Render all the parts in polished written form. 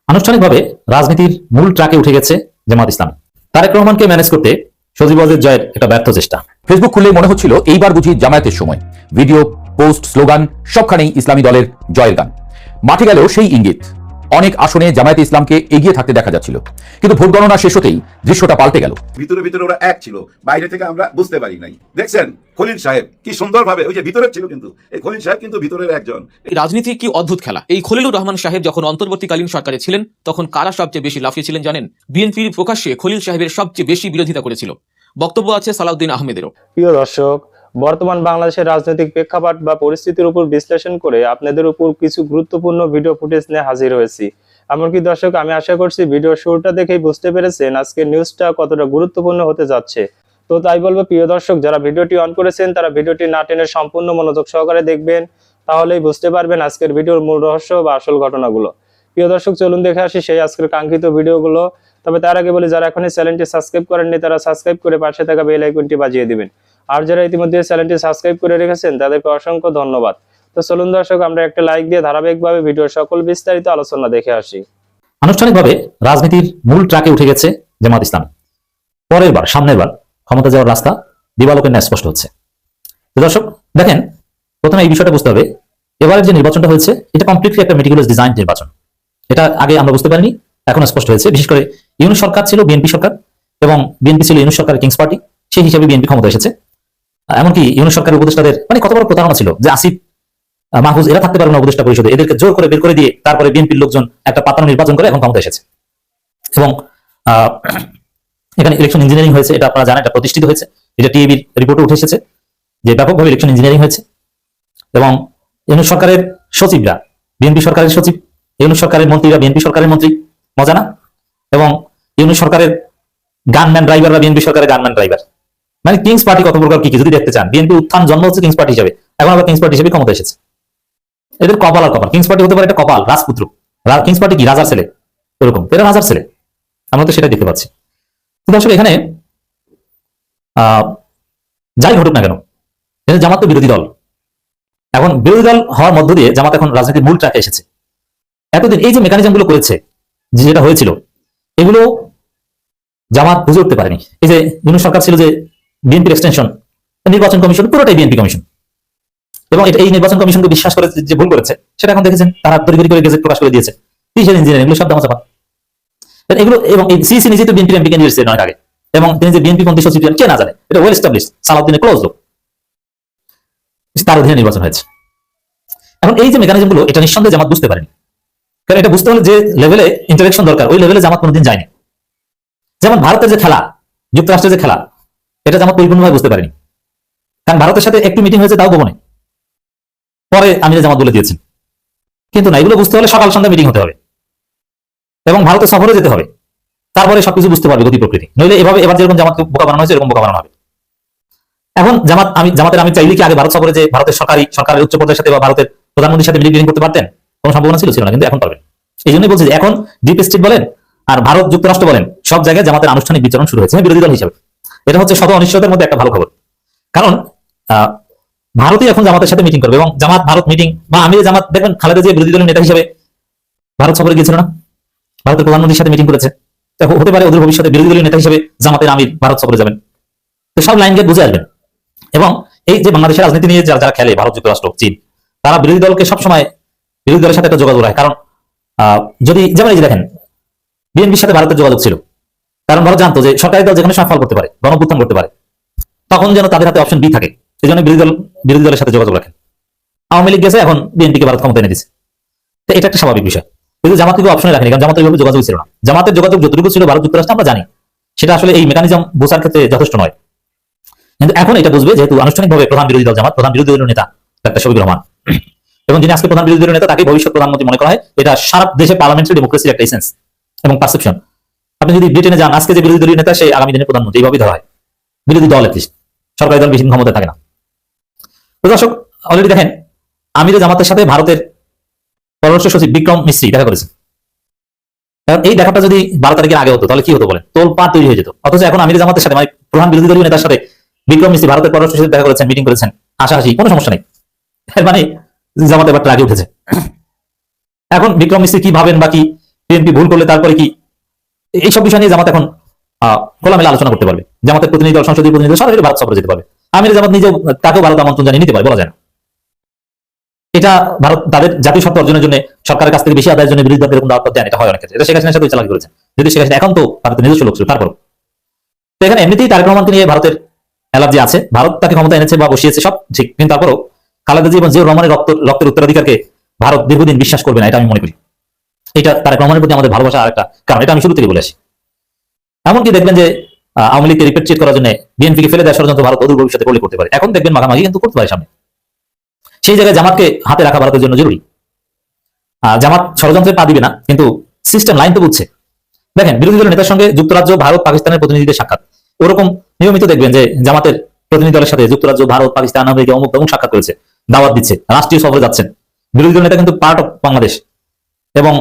আনুষ্ঠানিকভাবে রাজনীতির মূল ট্র্যাকে উঠে গেছে জামাত ইসলাম। তারেক রহমানকে ম্যানেজ করতে সজীব জয়ের একটা ব্যর্থ চেষ্টা। ফেসবুক খুললেই মনে হচ্ছিল এইবার বুঝি জামায়াতের সময়। ভিডিও, পোস্ট, স্লোগান সবখানেই ইসলামী দলের জয়ের গান। মাঠে গেলেও সেই ইঙ্গিত। অনেক আসনে জামায়াতে ইসলামকে এগিয়ে থাকতে দেখা যাচ্ছিল, কিন্তু ভোট গণনা শেষ হতেই দৃশ্যটা পাল্টে গেল। ভিতরে ভিতরে ওরা এক ছিল, বাইরে থেকে আমরা বুঝতে পারি নাই। দেখছেন খলিল সাহেব কি সুন্দরভাবে, ওই যে ভিতরে ছিল, কিন্তু এই খলিল সাহেব কিন্তু ভিতরের একজন। রাজনীতি কি অদ্ভুত খেলা। এই খলিলুর রহমান সাহেব যখন অন্তর্বর্তীকালীন সরকারে ছিলেন তখন কারা সবচেয়ে বেশি লাফিয়েছিলেন জানেন? বিএনপির প্রকাশ্যে খলিল সাহেবের সবচেয়ে বেশি বিরোধিতা করেছিল। বক্তব্য আছে সালাউদ্দিন আহমেদেরও। প্রিয় দর্শক, বর্তমান বাংলাদেশের রাজনৈতিক প্রেক্ষাপট বা পরিস্থিতির উপর বিশ্লেষণ করে আপনাদের উপর কিছু গুরুত্বপূর্ণ ভিডিও ফুটেজ নিয়ে হাজির হয়েছি। এমনকি দর্শক, আমি আশা করছি ভিডিও শুরুটা দেখেই বুঝতে পেরেছেন আজকের নিউজটা কতটা গুরুত্বপূর্ণ হতে যাচ্ছে। তো তাই বলবো প্রিয় দর্শক, যারা ভিডিওটি অন করেছেন তারা ভিডিওটি না টেনে সম্পূর্ণ মনোযোগ সহকারে দেখবেন, তাহলেই বুঝতে পারবেন আজকের ভিডিওর মূল রহস্য বা আসল ঘটনাগুলো। প্রিয় দর্শক, চলুন দেখে আসি সেই আজকের কাঙ্ক্ষিত ভিডিওগুলো। তবে তার আগে বলি, যারা এখনই চ্যানেলটি সাবস্ক্রাইব করেননি তারা সাবস্ক্রাইব করে পাশে থাকা বেল আইকনটি বাজিয়ে দিবেন। আর যারা ইতিমধ্যে চ্যানেলটি সাবস্ক্রাইব করে রেখেছেন তাদেরকে অসংখ্য ধন্যবাদ। তো চলুন দর্শক, আমরা একটা লাইক দিয়ে ধারাবাহিকভাবে ভিডিওর সকল বিস্তারিত আলোচনা দেখে আসি। আনুষ্ঠানিকভাবে রাজনীতির মূল ট্র্যাকে উঠে গেছে জামাত ইসলাম। পরের বার, সামনের বার ক্ষমতা যাওয়ার রাস্তা দিবালোকের ন্যায় স্পষ্ট হচ্ছে। তো দর্শক দেখেন, প্রথমে এই বিষয়টা বুঝতে হবে, এবারের যে নির্বাচনটা হয়েছে এটা কমপ্লিটলি একটা মেটিকুলাস ডিজাইন নির্বাচন। এটা আগে আমরা বুঝতে পারিনি, এখন স্পষ্ট হয়েছে। বিশেষ করে ইউনূস সরকার ছিল বিএনপি সরকার, এবং বিএনপি ছিল ইউনূস সরকারের কিংস পার্টি, সেই হিসাবে বিএনপি ক্ষমতা এসেছে। এমনকি ইউনূস সরকারের উপদেষ্টাদের মানে কত বড় প্রতারণা ছিল যে আসিফ, মাহফুজ এরা থাকতে পারবে না উপদেষ্টা পরিষদে, এদেরকে জোর করে বের করে দিয়ে তারপরে বিএনপির লোকজন একটা পাতানো নির্বাচন করে এখন ক্ষমতা এসেছে। এবং এখানে ইলেকশন ইঞ্জিনিয়ারিং হয়েছে, এটা আপনারা জানেন, এটা প্রতিষ্ঠিত হয়েছে। এটা টিএবির রিপোর্টে উঠে এসেছে যে ব্যাপকভাবে ইলেকশন ইঞ্জিনিয়ারিং হয়েছে। এবং ইউনূস সরকারের সচিবরা বিএনপি সরকারের সচিব, ইউনূস সরকারের মন্ত্রীরা বিএনপি সরকারের মন্ত্রী, মজা না? এবং ইউনূস সরকারের গানম্যান ড্রাইভাররা বিএনপি সরকারের গানম্যান ড্রাইভার। মানে কিংস পার্টি কত প্রকার কি যদি দেখতে চান, বিএনপি উত্থান জন্ম হচ্ছে কিংস পার্টি হিসেবে, এখন আবার কিংস পার্টি হিসেবে ক্ষমতা এসেছে। এদের কপাল আর কপাল। কিংস পার্টি হতে পারে একটা কপাল, রাজপুত্র। কিংস পার্টি কি রাজার ছেলে, এরকম এরা রাজার ছেলে, আমরা তো সেটা দেখতে পাচ্ছি। দর্শক এখানে যাই ঘটুক না কেন, জামাত তো বিরোধী দল। এখন বিরোধী দল হওয়ার মধ্য দিয়ে জামাত এখন রাজনীতির মূল ট্র্যাকে এসেছে। এতদিন এই যে মেকানিজম গুলো করেছে, যেটা হয়েছিল, এগুলো জামাত বুঝে উঠতে পারেনি। এই যে ইউনূস সরকার ছিল যে বিএনপির এক্সটেনশন, নির্বাচন কমিশন পুরোটাই বিএনপি কমিশন, এবং এই নির্বাচন কমিশনকে বিশ্বাস করে যে ভুল করেছে সেটা এখন দেখেছেন তারা তড়িঘড়ি করে গেজেট প্রকাশ করে দিয়েছে। কিসের ইঞ্জিনিয়ারিং, এগুলো সব দামাচাপা এগুলো। এবং এই সিসি নিজেই তো বিএনপি এমপি কে নিয়েছে অনেক আগে, এবং তিনি যে বিএনপি পন্থী সচিব কে না জানে, এটা ওয়েল এস্টাবলিশ, সালাউদ্দিনের ক্লোজ লোক, তার অধীনে নির্বাচন হয়েছে। এখন এই যে মেকানিজম গুলো, এটা নিঃসন্দেহে জামাত বুঝতে পারেনি। কারণ এটা বুঝতে হলে যে লেভেলে ইন্টারেকশন দরকার, ওই লেভেলে জামাত কোনোদিন যায়নি। যেমন ভারতের যে খেলা, যুক্তরাষ্ট্রের যে খেলা, এটা জামাত পরিপূর্ণভাবে বুঝতে পারেনি। কারণ ভারতের সাথে একটু মিটিং হয়েছে, তাও গোপনে, পরে আমিরে জামাত বলে দিয়েছেন। কিন্তু না, এগুলো বুঝতে হলে সকাল সন্ধ্যা মিটিং হতে হবে এবং ভারতের সফরে যেতে হবে, তারপরে সবকিছু বুঝতে পারবে গতি প্রকৃতি। নইলে এভাবে এবার যেরকম জামাতকে বোকা বানানো হয়েছে এরকম বোকা বানানো হবে। এখন জামাতের আমি চাইলে কি আগে ভারত সফরে যে ভারতের সরকারের উচ্চ পর্যায়ের সাথে বা ভারতের প্রধানমন্ত্রীর সাথে মিটিং করতে পারতেন? কোনো সম্ভাবনা ছিল না, কিন্তু এখন পারবেন। এই জন্যই বলছি যে এখন ডিপ স্টেট বলেন আর ভারত যুক্তরাষ্ট্র বলেন, সব জায়গায় জামাতের আনুষ্ঠানিক বিচরণ শুরু হয়েছে বিরোধী দল হিসেবে। এটা হচ্ছে শত অনিশ্চয়তার মধ্যে একটা ভালো খবর। কারণ ভারতই এখন জামাতের সাথে মিটিং করবে, এবং জামাত ভারত মিটিং বা আমিরে জামাত দেখবেন খালেদা জিয়া বিরোধী দলের নেতা হিসেবে ভারত সফরে গিয়েছিল না, ভারতের প্রধানমন্ত্রীর সাথে মিটিং করেছে। হতে পারে ওদের ভবিষ্যতে বিরোধী দলীয় নেতা হিসেবে জামাতের আমির ভারত সফরে যাবেন। তো সব লাইন গেট বুঝে আসবেন। এবং এই যে বাংলাদেশের রাজনীতি নিয়ে যারা খেলে, ভারত, যুক্তরাষ্ট্র, চীন, তারা বিরোধী দলকে সবসময় বিরোধী দলের সাথে একটা যোগাযোগ রাখে। কারণ যদি যেমন এই যে দেখেন, বিএনপির সাথে ভারতের যোগাযোগ ছিল, কারণ ভারত জানতো যে সরকারি দল যেখানে সফল করতে পারে, গণঅভ্যুত্থান করতে পারে, তখন যেন তাদের হাতে অপশন বি থাকে। এই জন্য বিরোধী দলের সাথে যোগাযোগ রাখেন। আওয়ামী লীগ গেছে, এখন বিএনপিকে ভারত ক্ষমতা এনে দিচ্ছে। তো এটা একটা স্বাভাবিক বিষয়। কিন্তু জামাত কিন্তু অপশনে রাখেনি, কারণ জামাতের এইভাবে যোগাযোগ ছিল না। জামাতের যোগাযোগ যতটুকু ছিল ভারত যুক্তরাষ্ট্র আমরা জানি, সেটা আসলে এই মেকানিজম বোঝার ক্ষেত্রে যথেষ্ট নয়। কিন্তু এখন এটা বুঝবে, যেহেতু আনুষ্ঠানিকভাবে প্রধান বিরোধী দল জামাত, প্রধান বিরোধী দলীয় নেতা ডাক্তার শফিকুর রহমান, এবং যিনি আজকে প্রধান বিরোধী দলীয় নেতা, তাকে ভবিষ্যৎ প্রধানমন্ত্রী মনে করা হয়। এটা সারা দেশে পার্লামেন্টারি ডেমোক্রেসির একটা এসেন্স এবং পারসেপশন। আপনি যদি ব্রিটেনে যান, আজকে যে বিরোধী দলীয় নেতা সে আগামী দিনের প্রধানমন্ত্রী, এইভাবেই ধরা হয়। বিরোধী দল এটলিস্ট, সরকারি দল বেশি ক্ষমতায় থাকে না। তো দর্শক অলরেডি দেখেন, আমিরে জামাতের সাথে ভারতের পররাষ্ট্র সচিব বিক্রম মিশ্রি দেখা করেছেন। এই দেখাটা যদি 12 তারিখের আগে হতো তাহলে কি হতো বলেন, তোলপাড় তৈরি হয়ে যেত। অথচ এখন আমিরে জামাতের সাথে, মানে প্রধান বিরোধী দলীয় নেতার সাথে বিক্রম মিশ্রি ভারতের পররাষ্ট্র সচিব দেখা করেছেন, মিটিং করেছেন, হাসাহাসি, কোনো সমস্যা নেই। মানে জামাত এবার ট্র্যাকে উঠেছে। এখন বিক্রম মিশ্রি কি ভাবেন বা কি বিএনপি ভুল করলে তারপরে কি, এইসব বিষয় নিয়ে জামাত এখন খোলামেলা আলোচনা করতে পারবে। জামাতের প্রতিনিধি দল, সংসদীয় প্রতিনিধি দল সরাসরি ভারত সফরে যেতে পারবে। আমির জামাত নিজেও তাকেও ভারত আমন্ত্রণ জানিয়ে নিতে পারে, বলা যায় না। এটা ভারত তাদের জাতীয় স্বার্থ অর্জনের জন্য সরকারের কাছ থেকে বেশি আদায়ের জন্য বিরোধী দলকে এরকম দাওয়াত দেন, এটা হয় অনেক ক্ষেত্রে। এটা শেখ হাসিনার সাথে চালাকি করেছে, যদি শেখ হাসিনা এখন তো ভারতের নিজস্ব লোক ছিল তারপর। তো এখানে এমনিতেই তারেক রহমানকে নিয়ে ভারতের অ্যালার্জি আছে, ভারত তাকে ক্ষমতা এনেছে বা বসিয়েছে সব ঠিক, কিন্তু তারপরও খালেদা জিয়া এবং জিয়াউর রহমানের রক্তের উত্তরাধিকারকে ভারত দীর্ঘদিন বিশ্বাস করবে না, এটা আমি মনে করি। এটা তারেক রহমানের প্রতি আমাদের ভালোবাসা আরেকটা কারণ, এটা আমি শুরু থেকে বলে আসি। এমনকি দেখবেন যে আওয়ামী লীগকে রিপেট্রিয়েট করার জন্য বিএনপিকে ফেলে দেওয়ার ষড়যন্ত্র ভারত অদূর ভবিষ্যতে করতে পারে। এখন দেখবেন মাখামাখি কিন্তু করতে পারে সামনে। সেই জায়গায় জামাতকে হাতে রাখা ভারতের জন্য জরুরি। জামাত ষড়যন্ত্রে পা দিবে না, কিন্তু সিস্টেম লাইন তো বুঝছে। দেখেন বিরোধী দলের নেতার সঙ্গে যুক্তরাজ্য, ভারত, পাকিস্তানের প্রতিনিধিদের সাক্ষাৎ, ওরকম নিয়মিত দেখবেন যে জামাতের প্রতিনিধি দলের সাথে যুক্তরাজ্য, ভারত, পাকিস্তান, আমেরিকা অমুক অমুক সাক্ষাৎ করেছে, দাওয়াত দিচ্ছে, রাষ্ট্রীয় সফরে যাচ্ছেন। বিরোধী দল নেতা কিন্তু পার্ট অফ বাংলাদেশ এবং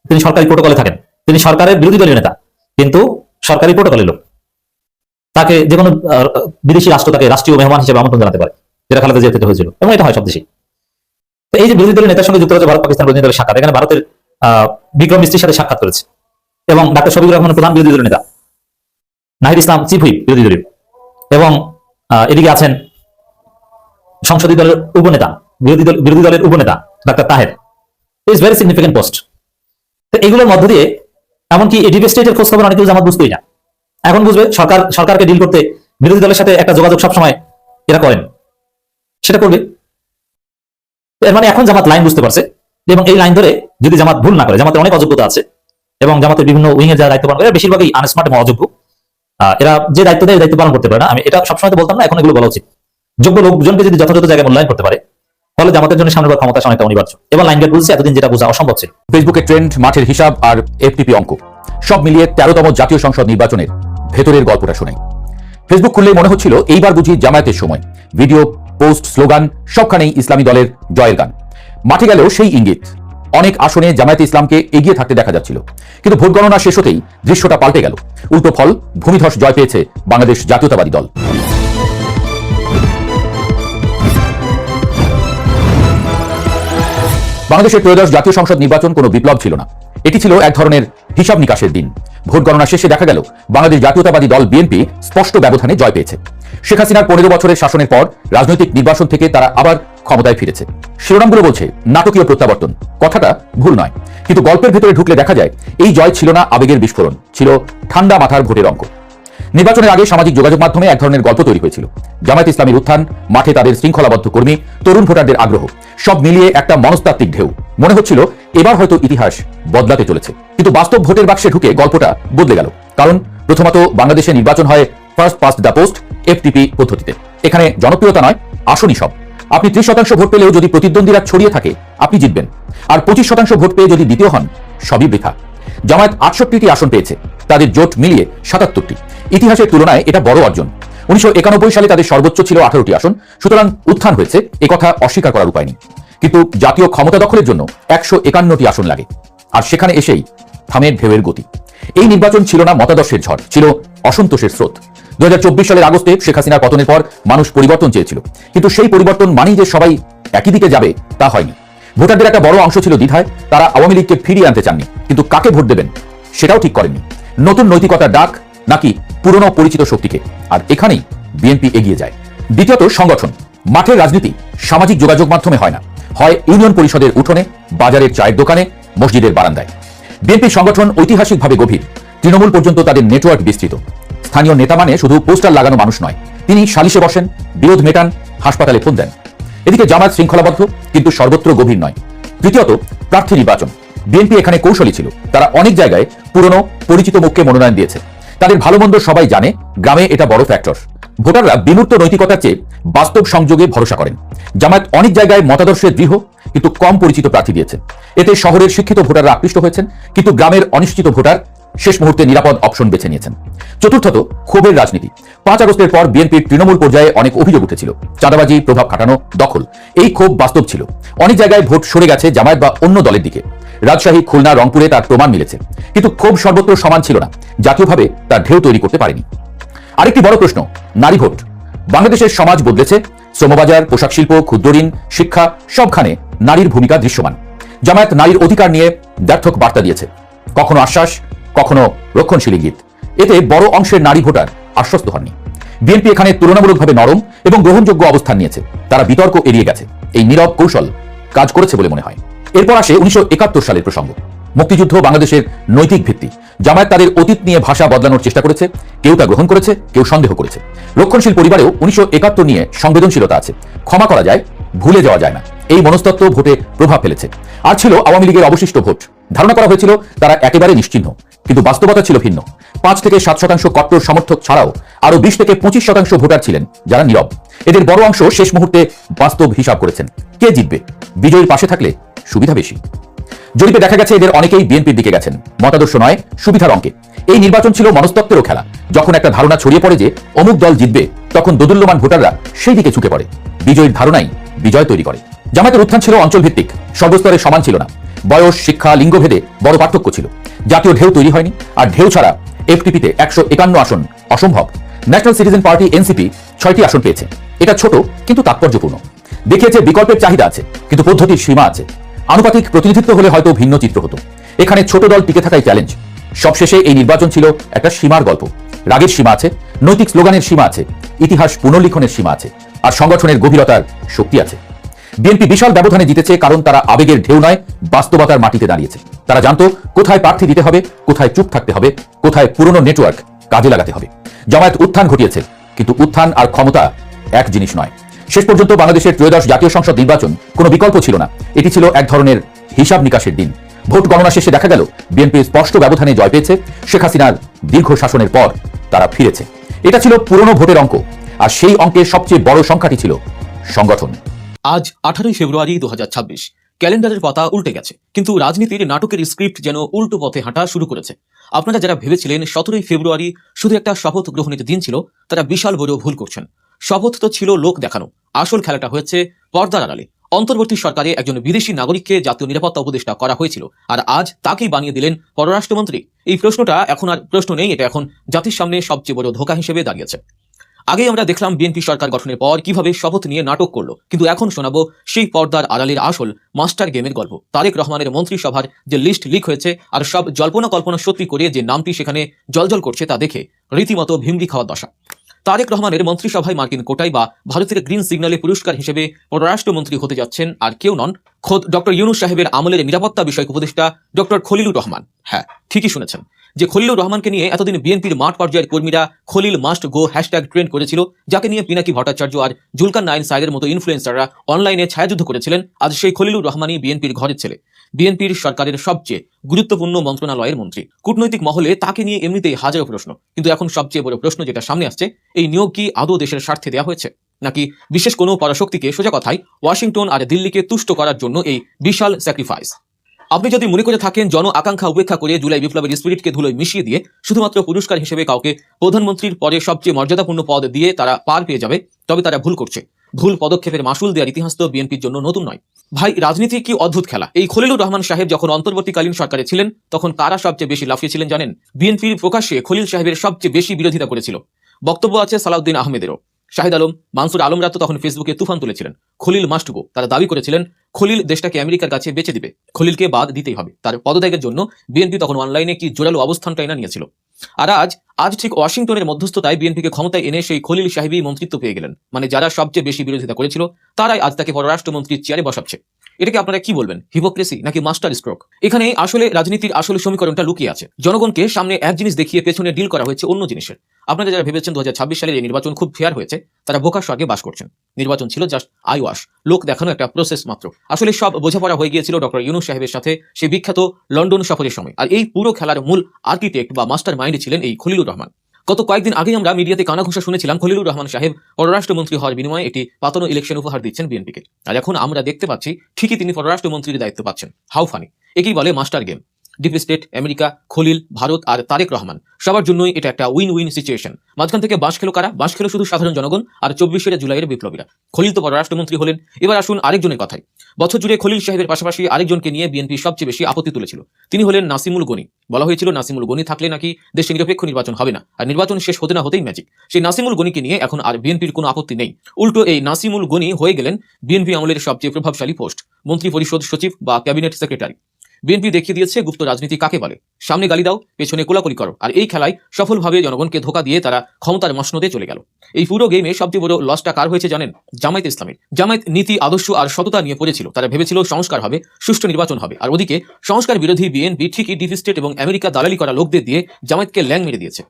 তিনি সরকারি প্রোটোকলে থাকেন। তিনি সরকারের বিরোধী দলীয় নেতা, কিন্তু সরকারি প্রোটোকলের লোক। তাকে যে কোনো বিদেশি রাষ্ট্র তাকে রাষ্ট্রীয় মেহমান হিসেবে আমন্ত্রণ জানাতে পারে, যেটা খালেদা জিয়ার ক্ষেত্রে হয়েছিল, এবং এটা হয় সব দেশেই। তো এই যে বিরোধী দলের নেতার সঙ্গে যুক্তরাজ্য, ভারত, পাকিস্তান প্রতিনিধি দলের সাক্ষাৎ, এখানে ভারতের বিক্রম মিস্ত্রির সাথে সাক্ষাৎ করেছে, এবং ডাক্তার শফিকুর রহমান প্রধান বিরোধী দলের নেতা, নাহিদ ইসলাম চিফ হুইপ বিরোধী দলীয়, এবং এদিকে আছেন সংসদীয় দলের উপনেতা, বিরোধী দলের উপনেতা doctor Taher. Is very significant post. তো এগুলোর মধ্য দিয়ে এমনকি এই ডিপ স্টেটের খোঁজ খবর অনেক কিছু জামাত বুঝতেই না। এখন বুঝবে সরকারকে ডিল করতে বিরোধী দলের সাথে একটা যোগাযোগ সবসময় এরা করেন, সেটা করবে। এর মানে এখন জামাত লাইন বুঝতে পারছে, এবং এই লাইন ধরে যদি জামাত ভুল না করে, জামাতের অনেক অযোগ্যতা আছে, এবং জামাতের বিভিন্ন উইং এর যারা দায়িত্ব পালন করে এরা বেশিরভাগই আনস্মার্ট এবং অযোগ্য। এরা যে দায়িত্ব দেয় দায়িত্ব পালন করতে পারে না। আমি এটা সবসময় তো বলতাম না, এখন এগুলো বলা উচিত। যোগ্য লোকজনকে যদি যথাযথ জায়গায় মূল্যায়ন করতে পারে, তাহলে জামাতের জন্য সামনের ক্ষমতা অনেকটা অনিবার্য। এবার লাইন গেট বুঝছে, এতদিন যেটা বোঝা অসম্ভব ছিল। ফেসবুকে ট্রেন্ড, মাঠের হিসাব আর এফটিপি অঙ্ক সব মিলিয়ে 13তম জাতীয় সংসদ নির্বাচনের ভেতরের গল্পটা শোনাই। ফেসবুক খুললেই মনে হচ্ছিল এইবার বুঝি জামায়াতের সময়। ভিডিও, পোস্ট, স্লোগান সবখানেই ইসলামী দলের জয়ের গান। মাঠে গেলেও সেই ইঙ্গিত, অনেক আসনে জামায়াতে ইসলামকে এগিয়ে থাকতে দেখা যাচ্ছিল। কিন্তু ভোট গণনা শেষ হতেই দৃশ্যটা পাল্টে গেল। উল্টো ফল, ভূমিধস জয় পেয়েছে বাংলাদেশ জাতীয়তাবাদী দল। বাংলাদেশের ত্রয়োদশ জাতীয় সংসদ নির্বাচন কোনো বিপ্লব ছিল না, এটি ছিল এক ধরনের হিসাব নিকাশের দিন। ভোট গণনা শেষে দেখা গেল বাংলাদেশ জাতীয়তাবাদী দল বিএনপি স্পষ্ট ব্যবধানে জয় পেয়েছে। শেখ হাসিনার 15 বছরের শাসনের পর রাজনৈতিক নির্বাচন থেকে তারা আবার ক্ষমতায় ফিরেছে। শিরোনামগুলো বলছে নাটকীয় প্রত্যাবর্তন, কথাটা ভুল নয়, কিন্তু গল্পের ভেতরে ঢুকলে দেখা যায় এই জয় ছিল না আবেগের বিস্ফোরণ, ছিল ঠান্ডা মাথার ভোটের অঙ্ক। নির্বাচনের আগে সামাজিক যোগাযোগ মাধ্যমে এক ধরনের গল্প তৈরি হয়েছিল। জামায়াত ইসলামীর উত্থান, মাঠে তাদের শৃঙ্খলাবদ্ধ কর্মী, তরুণ ভোটারদের আগ্রহ, সব মিলিয়ে একটা মনস্তাত্ত্বিক ঢেউ। মনে হচ্ছিল এবার হয়তো ইতিহাস বদলাতে চলেছে। কিন্তু বাস্তব ভোটের বাক্সে ঢুকে গল্পটা বদলে গেল। কারণ প্রথমত বাংলাদেশে নির্বাচন হয় first past the post, FTP পদ্ধতিতে। এখানে জনপ্রিয়তা নয়, আসনই সব। আপনি 30% ভোট পেলেও যদি প্রতিদ্বন্দ্বীরা ছড়িয়ে থাকে, আপনি জিতবেন। আর 25% ভোট পেয়ে যদি দ্বিতীয় হন, সবই বৃথা। জামায়াত 68টি আসন পেয়েছে, তাদের জোট মিলিয়ে 77টি। ইতিহাসের তুলনায় এটা বড় অর্জন। 1991 সালে তাদের সর্বোচ্চ ছিল 18টি আসন, সুতরাং উত্থান হয়েছে, একথা অস্বীকার করার উপায় নেই। কিন্তু জাতীয় ক্ষমতা দখলের জন্য 151টি আসন লাগে, আর সেখানে এসেই থামে ঢেউয়ের গতি। এই নির্বাচন ছিল না মতাদর্শের ঝড়, ছিল অসন্তোষের স্রোত। 2024 সালের আগস্টে শেখ হাসিনার পতনের পর মানুষ পরিবর্তন চেয়েছিল, কিন্তু সেই পরিবর্তন মানেই যে সবাই একই দিকে যাবে তা হয়নি। ভোটারদের একটা বড় অংশ ছিল দ্বিধায়, তারা আওয়ামী লীগকে ফিরিয়ে আনতে চাননি, কিন্তু কাকে ভোট দেবেন সেটাও ঠিক করেননি। নতুন নৈতিকতার ডাক নাকি পুরনো পরিচিত শক্তিকে, আর এখানেই বিএনপি এগিয়ে যায়। দ্বিতীয়ত সংগঠন। মাঠের রাজনীতি সামাজিক যোগাযোগ মাধ্যমে হয় না, হয় ইউনিয়ন পরিষদের উঠোনে, বাজারের চায়ের দোকানে, মসজিদের বারান্দায়। বিএনপির সংগঠন ঐতিহাসিকভাবে গভীর, তৃণমূল পর্যন্ত তাদের নেটওয়ার্ক বিস্তৃত। স্থানীয় নেতা মানে শুধু পোস্টার লাগানো মানুষ নয়, তিনি সালিশে বসেন, বিরোধ মেটান, হাসপাতালে ফোন দেন। এদিকে জামায়াত শৃঙ্খলাবদ্ধ, কিন্তু সর্বত্র গভীর নয়। তৃতীয়ত প্রার্থী নির্বাচন। বিএনপি এখানে কৌশলী ছিল, তারা অনেক জায়গায় পুরনো পরিচিত মুখকে মনোনয়ন দিয়েছে। তাদের ভালো মন্দ সবাই জানে, গ্রামে এটা বড় ফ্যাক্টর। ভোটাররা বিমূর্ত নৈতিকতার চেয়ে বাস্তব সংযোগে ভরসা করেন। জামায়াত অনেক জায়গায় মতাদর্শে দৃঢ়, কিন্তু কম পরিচিত প্রার্থী দিয়েছে। এতে শহরের শিক্ষিত ভোটাররা আকৃষ্ট হয়েছেন, কিন্তু গ্রামের অনিশ্চিত ভোটার শেষ মুহূর্তে নিরাপদ অপশন বেছে নিয়েছেন। চতুর্থত ক্ষোভের রাজনীতি। 5 আগস্টের পর বিএনপির তৃণমূল পর্যায়ে অনেক অভিযোগ উঠেছিল, চাঁদাবাজি, প্রভাব খাটানো, দখল। এই ক্ষোভ বাস্তব ছিল। অনেক জায়গায় ভোট সরে গেছে জামায়াত বা অন্য দলের দিকে। রাজশাহী, খুলনা, রংপুরে তার প্রমাণ মিলেছে, কিন্তু ক্ষোভ সর্বত্র সমান ছিল না, জাতীয়ভাবে তার ঢেউ তৈরি করতে পারেনি। আরেকটি বড় প্রশ্ন, নারী ভোট। বাংলাদেশের সমাজ বদলেছে, শ্রমবাজার, পোশাক শিল্প, ক্ষুদ্র ঋণ, শিক্ষা সবখানে নারীর ভূমিকা দৃশ্যমান। জামায়াত নারীর অধিকার নিয়ে দ্ব্যর্থক বার্তা দিয়েছে, কখনো আশ্বাস, কখনো রক্ষণশীল ইঙ্গিত। এতে বড় অংশের নারী ভোটার আশ্বস্ত হননি। বিএনপি এখানে তুলনামূলকভাবে নরম এবং গ্রহণযোগ্য অবস্থান নিয়েছে। তারা বিতর্ক এড়িয়ে গেছে। এই নীরব কৌশল কাজ করেছে বলে মনে হয়। এরপর আসে 1971 সালের প্রসঙ্গ। মুক্তিযুদ্ধ বাংলাদেশের নৈতিক ভিত্তি। জামায়াত তাদের অতীত নিয়ে ভাষা বদলানোর চেষ্টা করেছে, কেউ তা গ্রহণ করেছে, কেউ সন্দেহ করেছে। রক্ষণশীল পরিবারেও 1971 নিয়ে সংবেদনশীলতা আছে। ক্ষমা করা যায়, ভুলে যাওয়া যায় না। এই মনস্তত্ত্ব ভোটে প্রভাব ফেলেছে। আর ছিল আওয়ামী লীগের অবশিষ্ট ভোট। ধারণা করা হয়েছিল তারা একেবারে নিশ্চিহ্ন, কিন্তু বাস্তবতা ছিল ভিন্ন। 5 থেকে 7% কট্টর সমর্থক ছাড়াও আরো 20 থেকে 25% ভোটার ছিলেন যারা নীরব। এদের বড় অংশ শেষ মুহূর্তে বাস্তব হিসাব করেছেন, কে জিতবে, বিজয়ীর পাশে থাকলে সুবিধা বেশি। জরিপে দেখা গেছে এদের অনেকেই বিএনপির দিকে গেছেন, মতাদর্শ নয়, সুবিধার অঙ্কে। এই নির্বাচন ছিল মনস্তত্ত্বেরও খেলা। যখন একটা ধারণা ছড়িয়ে পড়ে যে অমুক দল জিতবে, তখন দোদুল্যমান ভোটাররা সেই দিকে ঝুঁকে পড়ে। বিজয়ীর ধারণাই বিজয় তৈরি করে। জামায়াতের উত্থান ছিল অঞ্চলভিত্তিক, সর্বস্তরে সমান ছিল না। বয়স, শিক্ষা, লিঙ্গভেদে বড় পার্থক্য ছিল। জাতীয় ঢেউ তৈরি হয়নি, আর ঢেউ ছাড়া এফটিপিতে 151 আসন অসম্ভব। ন্যাশনাল সিটিজেন পার্টি এনসিপি 6টি আসন পেয়েছে। এটা ছোট কিন্তু তাৎপর্যপূর্ণ। দেখিয়েছে বিকল্পের চাহিদা আছে, কিন্তু পদ্ধতির সীমা আছে। আনুপাতিক প্রতিনিধিত্ব হলে হয়তো ভিন্ন চিত্র হতো। এখানে ছোট দল টিকে থাকাই চ্যালেঞ্জ। সবশেষে এই নির্বাচন ছিল একটা সীমার গল্প। রাগের সীমা আছে, নৈতিক স্লোগানের সীমা আছে, ইতিহাস পুনর্লিখনের সীমা আছে, আর সংগঠনের গভীরতার শক্তি আছে। বিএনপি বিশাল ব্যবধানে জিতেছে কারণ তারা আবেগের ঢেউ নয়, বাস্তবতার মাটিতে দাঁড়িয়েছে। তারা জানতো কোথায় প্রার্থী দিতে হবে, কোথায় চুপ থাকতে হবে, কোথায় পুরনো নেটওয়ার্ক কাজে লাগাতে হবে। জামায়াত উত্থান ঘটিয়েছে, কিন্তু উত্থান আর ক্ষমতা এক জিনিস নয়। শেষ পর্যন্ত বাংলাদেশের 13শ জাতীয় সংসদ নির্বাচন কোনো বিকল্প ছিল না। এটি ছিল এক ধরনের হিসাব নিকাশের দিন। ভোট গণনা শেষে দেখা গেল বিএনপি স্পষ্ট ব্যবধানে জয় পেয়েছে। শেখ হাসিনার দীর্ঘ শাসনের পর তারা ফিরেছে। এটা ছিল পুরনো ভোটের অঙ্ক, আর সেই অঙ্কের সবচেয়ে বড় সংখ্যাটি ছিল সংগঠন। আজ 18 ফেব্রুয়ারি 2026। ক্যালেন্ডারের পাতা উল্টে গেছে, কিন্তু রাজনীতির নাটকের স্ক্রিপ্ট যেন উল্টো পথে হাঁটা শুরু করেছে। আপনারা যারা ভেবেছিলেন 17 ফেব্রুয়ারি শুধু একটা শপথ গ্রহণের দিন ছিল, তারা বিশাল বড় ভুল করছেন। শপথ তো ছিল লোক দেখানো, আসল খেলাটা হয়েছে পর্দার আড়ালে। অন্তর্বর্তী সরকারে একজন বিদেশি নাগরিককে জাতীয় নিরাপত্তা উপদেষ্টা করা হয়েছিল, আর আজ তাকেই বানিয়ে দিলেন পররাষ্ট্রমন্ত্রী। এই প্রশ্নটা এখন আর প্রশ্ন নেই, এটা এখন জাতির সামনে সবচেয়ে বড় ধোঁকা হিসেবে দাঁড়িয়েছে। আগেই আমরা দেখলাম বিএনপি সরকার গঠনের পর কিভাবে শপথ নিয়ে নাটক করলো, কিন্তু এখন শোনাবো সেই পর্দার আড়ালের আসল মাস্টার গেমের গল্প। তারেক রহমানের মন্ত্রিসভার যে লিস্ট লিক হয়েছে, আর সব জল্পনা কল্পনা সত্যি করে যে নামটি সেখানে জলজল করছে, তা দেখে রীতিমতো ভিমড়ি খাওয়া দশা। তারেক রহমানের মন্ত্রিসভায় মার্কিন কোটাই বা ভারতের গ্রিন সিগন্যালে পুরস্কার হিসেবে পররাষ্ট্রমন্ত্রী হতে যাচ্ছেন আর কেউ নন, খোদ ডক্টর ইউনূস সাহেবের আমলের নিরাপত্তা বিষয়ক উপদেষ্টা ডক্টর খলিলুর রহমান। হ্যাঁ, ঠিকই শুনেছেন, যে খলিলুর রহমানকে নিয়ে এতদিন বিএনপির মাঠ পর্যায়ের কর্মীরা Khalil must go hashtag trend করেছিল, যাকে নিয়ে পিনাকি ভট্টাচার্য আর জুলকার নাইন সাইদের মতো ইনফ্লুয়েন্সাররা অনলাইনে ছায়াযুদ্ধ করেছিলেন। আজ সেই খলিলুর রহমানই বিএনপির ঘরের ছেলে, বিএনপির সরকারের সবচেয়ে গুরুত্বপূর্ণ মন্ত্রণালয়ের মন্ত্রী। কূটনৈতিক মহলে তাকে নিয়ে এমনিতেই হাজারো প্রশ্ন, কিন্তু এখন সবচেয়ে বড় প্রশ্ন যেটা সামনে আসছে, এই নিয়োগ কি আদৌ দেশের স্বার্থে দেওয়া হয়েছে, নাকি বিশেষ কোনো পরাশক্তিকে, সোজা কথায় ওয়াশিংটন আর দিল্লিকে তুষ্ট করার জন্য এই বিশাল স্যাক্রিফাইস। আপনি যদি মনে করে থাকেন জন আকাঙ্ক্ষা উপেক্ষা করে জুলাই বিপ্লবের স্পিরিটকে ধুলোয় মিশিয়ে দিয়ে শুধুমাত্র পুরস্কার হিসেবে কাউকে প্রধানমন্ত্রীর পরে সবচেয়ে মর্যাদাপূর্ণ পদ দিয়ে তারা পার পেয়ে যাবে, তবে তারা ভুল করছে। ভুল পদক্ষেপের মাসুল দেওয়ার ইতিহাস তো বিএনপির জন্য নতুন নয়। ভাই, রাজনীতি কি অদ্ভুত খেলা। এই খলিলুর রহমান সাহেব যখন অন্তর্বর্তীকালীন সরকারে ছিলেন, তখন কারা সবচেয়ে বেশি লাফিয়েছিলেন জানেন? বিএনপির প্রকাশ্যে খলিল সাহেবের সবচেয়ে বেশি বিরোধিতা করেছিল। বক্তব্য আছে সালাউদ্দিন আহমেদেরও। শাহিদ আলম, মানসুর আলমরা তো তখন ফেসবুকে তুফান তুলেছিলেন। Khalil must go. তারা দাবি করেছিলেন খলিল দেশটাকে আমেরিকার কাছে বেচে দিবে, খলিলকে বাদ দিতেই হবে। তার পদত্যাগের জন্য বিএনপি তখন অনলাইনে কি জোরালো অবস্থানটাই না নিয়েছিল। আর আজ ঠিক ওয়াশিংটনের মধ্যস্থতায় বিএনপিকে ক্ষমতায় এনে সেই খলিল সাহেবই মন্ত্রিত্ব পেয়ে গেলেন। মানে যারা সবচেয়ে বেশি বিরোধিতা করেছিল, তারাই আজ তাকে পররাষ্ট্রমন্ত্রীর চেয়ারে বসাচ্ছে। এটাকে আপনারা কি বলবেন, হিপোক্রেসি নাকি মাস্টার স্ট্রোক? এখানে আসলে রাজনীতির আসল সমীকরণটা লুকিয়ে আছে। জনগণকে সামনে এক জিনিস দেখিয়ে পেছনে ডিল করা হয়েছে অন্য জিনিসের। আপনারা যারা ভেবেছেন 2026 সালের এই নির্বাচন খুব ফেয়ার হয়েছে, তারা বোকার স্বর্গে বাস করছেন। নির্বাচন ছিল জাস্ট আই ওয়াশ, লোক দেখানো একটা প্রসেস মাত্র। আসলে সব বোঝাপড়া হয়ে গিয়েছিল ডক্টর ইউনূস সাহেবের সাথে সেই বিখ্যাত লন্ডন সফরের সময়। আর এই পুরো খেলার মূল আর্কিটেক্ট বা মাস্টার মাইন্ড ছিলেন এই খলিলুর রহমান। গত কয়েকদিন আগেই আমরা মিডিয়াতে কানাঘুষা শুনেছিলাম খলিলুর রহমান সাহেব পররাষ্ট্রমন্ত্রী হওয়ার বিনিময়ে একটি পাতানো ইলেকশন উপহার দিচ্ছেন বিএনপিকে। আর এখন আমরা দেখতে পাচ্ছি ঠিকই তিনি পররাষ্ট্রমন্ত্রীর দায়িত্ব পাচ্ছেন। How funny! একেই বলে master game. Deep state, America, Khalil, Bharat আর তারেক রহমান সবার জন্যই এটা একটা উইন উইন সিচুয়েশন। মাঝখান থেকে বাঁশ খেলো কারা? বাঁশ খেলো শুধু সাধারণ জনগণ আর 24 জুলাইয়ের বিপ্লবীরা। খলিল তো পররাষ্ট্রমন্ত্রী হলেন। এবার আসুন আরেকজনের কথায়। বছর জুড়ে খলিল সাহেবের পাশাপাশি আরেকজনকে নিয়ে বিএনপি সবচেয়ে বেশি আপত্তি তুলেছিল। তিনি হলেন নাসিমুল গনি। বলা হয়েছিল নাসিমুল গনি থাকলে নাকি দেশে নিরপেক্ষ নির্বাচন হবে না, আর নির্বাচন শেষ হতে না হতেই ম্যাজিক। সেই নাসিমুল গনিকে নিয়ে এখন আর বিএনপির কোনো আপত্তি নেই। উল্টো এই নাসিমুল গনি হয়ে গেলেন বিএনপি আমলের সবচেয়ে প্রভাবশালী পোস্ট, মন্ত্রী পরিষদ সচিব বা ক্যাবিনেট সেক্রেটারি। বিএনপি দেখিয়ে দিয়েছে গুপ্ত রাজনীতি কাকে বলে। সামনে গালি দাও, পেছনে কোলাকুলি করো, আর এই খেলায় সফলভাবে জনগণকে ধোকা দিয়ে তারা ক্ষমতার মসনদে চলে গেল। এই পুরো গেমে সবচেয়ে বড় লসটা কার হয়েছে জানেন? জামায়াত ইসলামের। জামায়াত নীতি, আদর্শ আর সততা নিয়ে পড়েছিল। তারা ভেবেছিল সংস্কার হবে, সুষ্ঠু নির্বাচন হবে, আর ওদিকে সংস্কার বিরোধী বিএনপি ঠিকই ডিপ স্টেট এবং আমেরিকা দালালি করা লোকদের দিয়ে জামায়াতকে ল্যাং মেরে দিয়েছে।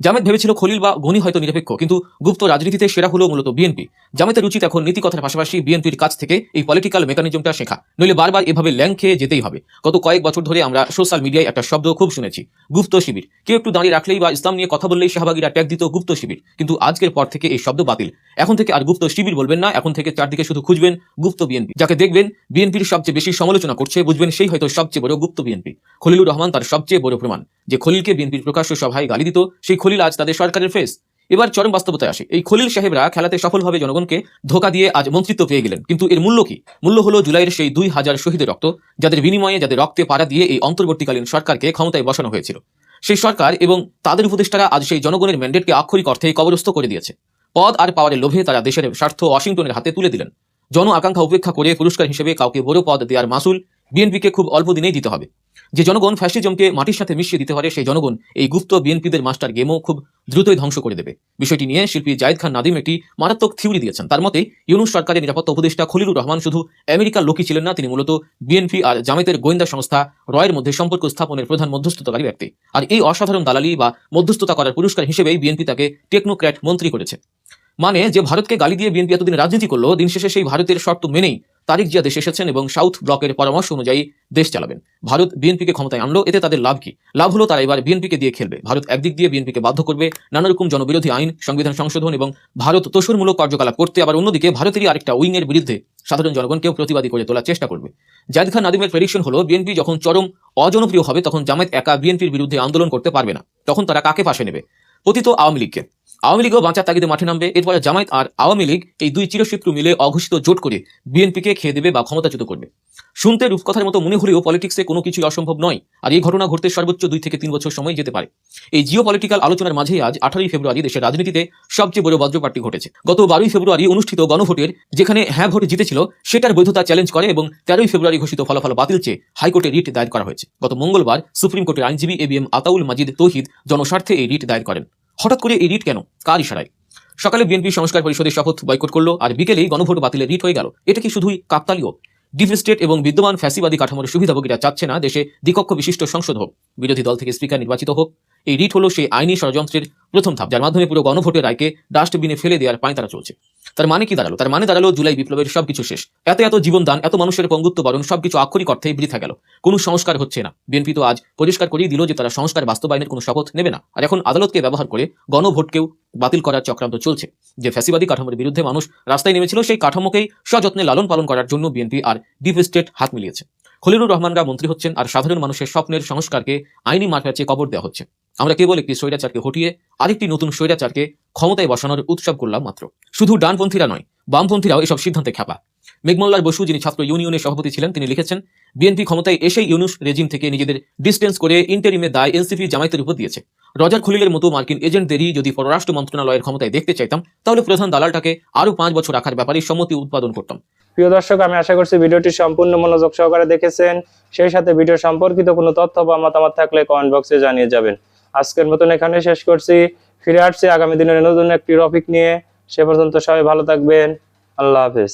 জামায়াত ভেবেছিল খলিল বা গনি হয়তো নিরপেক্ষ, কিন্তু গুপ্ত রাজনীতিতে সেরা হলো মূলত বিএনপি। জামায়াতের উচিত এখন নীতি কথার পাশাপাশি বিএনপির কাছ থেকে এই পলিটিক্যাল মেকানিজমটা শেখা, নইলে বারবার এভাবে ল্যাং খেয়ে যেতেই হবে। গত কয়েক বছর ধরে আমরা সোশ্যাল মিডিয়ায় একটা শব্দ খুব শুনেছি, গুপ্ত শিবির। কেউ একটু দাঁড়িয়ে রাখলেই বা ইসলাম নিয়ে কথা বললেই শাহবাগীরা ট্যাগ দিত গুপ্ত শিবির। কিন্তু আজকের পর থেকে এই শব্দ বাতিল। এখন থেকে আর গুপ্ত শিবির বলবেন না, এখন থেকে চারদিকে শুধু খুঁজবেন গুপ্ত বিএনপি। যাকে দেখবেন বিএনপির সবচেয়ে বেশি সমালোচনা করছে, বুঝবেন সেই হয়তো সবচেয়ে বড় গুপ্ত বিএনপি। খলিলুর রহমান তার সবচেয়ে বড় প্রমাণ। যে খলিলকে বিএনপির প্রকাশ্য সভায় গালি দিত, সেই খলিল আজ তাদের সরকারের ফেস। এবার চরম বাস্তবতায় আসে। এই খলিল সাহেবরা খেলাতে সফলভাবে জনগণকে ধোকা দিয়ে আজ মন্ত্রিত্ব পেয়ে গেলেন। কিন্তু এর মূল্য কি? মূল্য হলো জুলাইয়ের সেই 2000 শহীদের রক্ত, যাদের বিনিময়ে, যাদের রক্তে পাড়া দিয়ে এই অন্তর্বর্তীকালীন সরকারকে ক্ষমতায় বসানো হয়েছিল। সেই সরকার এবং তাদের উপদেষ্টারা আজ সেই জনগণের ম্যান্ডেটকে আক্ষরিক অর্থে কবরস্থ করে দিয়েছে। পদ আর পাওয়ারের লোভে তারা দেশের স্বার্থ ওয়াশিংটনের হাতে তুলে দিলেন। জন আকাঙ্ক্ষা উপেক্ষা করে পুরস্কার হিসেবে কাউকে বড় পদ দেওয়ার মাসুল বিএনপিকে খুব অল্প দিনেই দিতে হবে। যে জনগণ ফ্যাসিজমকে মাটির সাথে মিশিয়ে দিতে পারে, সেই জনগণ এই গুপ্ত বিএনপিদের মাস্টার গেমও খুব দ্রুতই ধ্বংস করে দেবে। বিষয়টি নিয়ে শিল্পী জায়েদ খান নাদিম একটি মারাত্মক থিওরি দিয়েছেন। তার মতে ইউনূস সরকারের নিরাপত্তা উপদেষ্টা খলিলুর রহমান শুধু আমেরিকার লোকই ছিলেন না, তিনি মূলত বিএনপি আর জামায়াতের গোয়েন্দা সংস্থা রয়ের মধ্যে সম্পর্ক স্থাপনের প্রধান মধ্যস্থতাকারী ব্যক্তি। আর এই অসাধারণ দালালি বা মধ্যস্থতা করার পুরস্কার হিসেবেই বিএনপি তাকে টেকনোক্র্যাট মন্ত্রী করেছে। মানে যে ভারতকে গালি দিয়ে বিএনপি এতদিন রাজনীতি করলো, দিন শেষে সেই ভারতের শর্ত মেনেই তারিক জিয়া দেশে এসেছেন এবং সাউথ ব্লকের পরামর্শ অনুযায়ী দেশ চালাবেন। ভারত বিএনপিকে ক্ষমতায় আনলো, এতে তাদের লাভ কি? লাভ হলো তারা এবার বিএনপিকে দিয়ে খেলবে। ভারত একদিক দিয়ে বিএনপিকে বাধ্য করবে নানা রকম জনবিরোধী আইন, সংবিধান সংশোধন এবং ভারত তোষরমূলক কার্যকলাপ করতে, আবার অন্যদিকে ভারতেরই আরেকটা উইং এর বিরুদ্ধে সাধারণ জনগণকেও প্রতিবাদী করে তোলার চেষ্টা করবে। জায়েদ খান নাদিমের প্রেডিকশন হলো বিএনপি যখন চরম অজনপ্রিয় হবে, তখন জামায়াত একা বিএনপির বিরুদ্ধে আন্দোলন করতে পারবে না। তখন তারা কাকে পাশে নেবে? পতিত আওয়ামী লীগকে। আওয়ামী লীগও বাঁচার তাগিদে মাঠে নামবে। এরপরে জামায়াত আর আওয়ামী লীগ এই দুই চিরশত্রু মিলে অঘোষিত জোট করে বিএনপিকে খেয়ে দেবে বা ক্ষমতাচ্যুত করবে। শুনতে রূপকথার মতো মনে হলেও পলিটিক্সে কোনো কিছুই অসম্ভব নয়, আর এই ঘটনা ঘটতে সর্বোচ্চ 2 থেকে 3 বছর সময় যেতে পারে। এই জিও পলিটিক্যাল আলোচনার মাঝেই আজ 18ই ফেব্রুয়ারি দেশের রাজনীতিতে সবচেয়ে বড় বজ্রপাতটি ঘটেছে। গত 12ই ফেব্রুয়ারি অনুষ্ঠিত গণভোটের যেখানে হ্যাঁ ভোট জিতেছিল, সেটার বৈধতা চ্যালেঞ্জ করে এবং 13ই ফেব্রুয়ারি ঘোষিত ফলাফল বাতিল চেয়ে হাইকোর্টে রিট দায়ের করা হয়েছে। গত মঙ্গলবার সুপ্রিম কোর্টের আইনজীবী এবিএম আতাউল মাজিদ তৌহিদ জনস্বার্থে এই রিট দায়ের করেন। হঠাৎ করে এই রিট কেন? কার ইশারায়? সকালে বিএনপি সংস্কার পরিষদের শপথ বয়কট করলো, আর বিকেলেই গণভোট বাতিলের রিট হয়ে গেল। এটা কি শুধুই কাকতালীয়? ডিপ স্টেট এবং বিদ্যমান ফ্যাসিবাদী কাঠামোর সুবিধাভোগীরা চাচ্ছে না দেশে দ্বিকক্ষ বিশিষ্ট সংসদ হোক, বিরোধী দল থেকে স্পিকার নির্বাচিত হোক। এই রিট হলো সেই আইনি ষড়যন্ত্রের প্রথম ধাপ, যার মাধ্যমে পুরো গণভোটের রায়কে ডাস্টবিনে ফেলে দেওয়ার পাঁয়তারা চলছে। তার মানে কি দাঁড়ালো? তার মানে দাঁড়ালো জুলাই বিপ্লবের সবকিছু শেষ। এত জীবনদান, এত মানুষের পঙ্গুত্ব বরণ, সবকিছু আক্ষরিক অর্থেই বৃথা গেল। কোনো সংস্কার হচ্ছে না। বিএনপি তো আজ পরিষ্কার করেই দিল যে তারা সংস্কার বাস্তবায়নের কোনো শপথ নেবে না। আর এখন আদালতকে ব্যবহার করে গণভোটকেও বাতিল করার চক্রান্ত চলছে। যে ফ্যাসিবাদী কাঠামোর বিরুদ্ধে মানুষ রাস্তায় নেমেছিল, সেই কাঠামোকেই সযত্নে লালন পালন করার জন্য বিএনপি আর ডিপ স্টেট হাত মিলিয়েছে। খলিলুর রহমানরা মন্ত্রী হচ্ছেন, আর সাধারণ মানুষের স্বপ্নের সংস্কারকে আইনি মারপ্যাচে কবর দেওয়া হচ্ছে। আমরা কেবল একটি স্বৈরাচারকে হটিয়ে আরেকটি নতুন স্বৈরাচারকে ক্ষমতায় বসানোর উৎসব করলাম মাত্র। শুধু ডানপন্থীরা নয়, বামপন্থীরাও এসব সিদ্ধান্তে খ্যাপা। মেঘমল্লার বসু, যিনি ছাত্র ইউনিয়নের সভাপতি ছিলেন, তিনি লিখেছেন, বিএনপি ক্ষমতায় এসে ইউনূস রেজিম থেকে নিজেদের ডিস্টেন্স করে ইন্টারিমের দায় এনসিপি জামায়াতের উপর দিয়েছে। রজার খলিলের মতো মার্কিন এজেন্টদেরই যদি পররাষ্ট্র মন্ত্রণালয়ের ক্ষমতায় দেখতে চাইতাম, তাহলে প্রধান দালালটাকে আরো 5 বছর রাখার ব্যাপারে সম্মতি উৎপাদন করতাম। প্রিয় দর্শক, আমি আশা করছি ভিডিওটি সম্পূর্ণ মনোযোগ সহকারে দেখেছেন। সেই সাথে ভিডিও সম্পর্কিত কোনো তথ্য বা মতামত থাকলে কমেন্ট বক্সে জানিয়ে যাবেন। আজকের মতন এখানে শেষ করছি। ফিরে আসছি আগামী দিনের নতুন একটি টপিক নিয়ে। সে পর্যন্ত সবাই ভালো থাকবেন। আল্লাহ হাফেজ।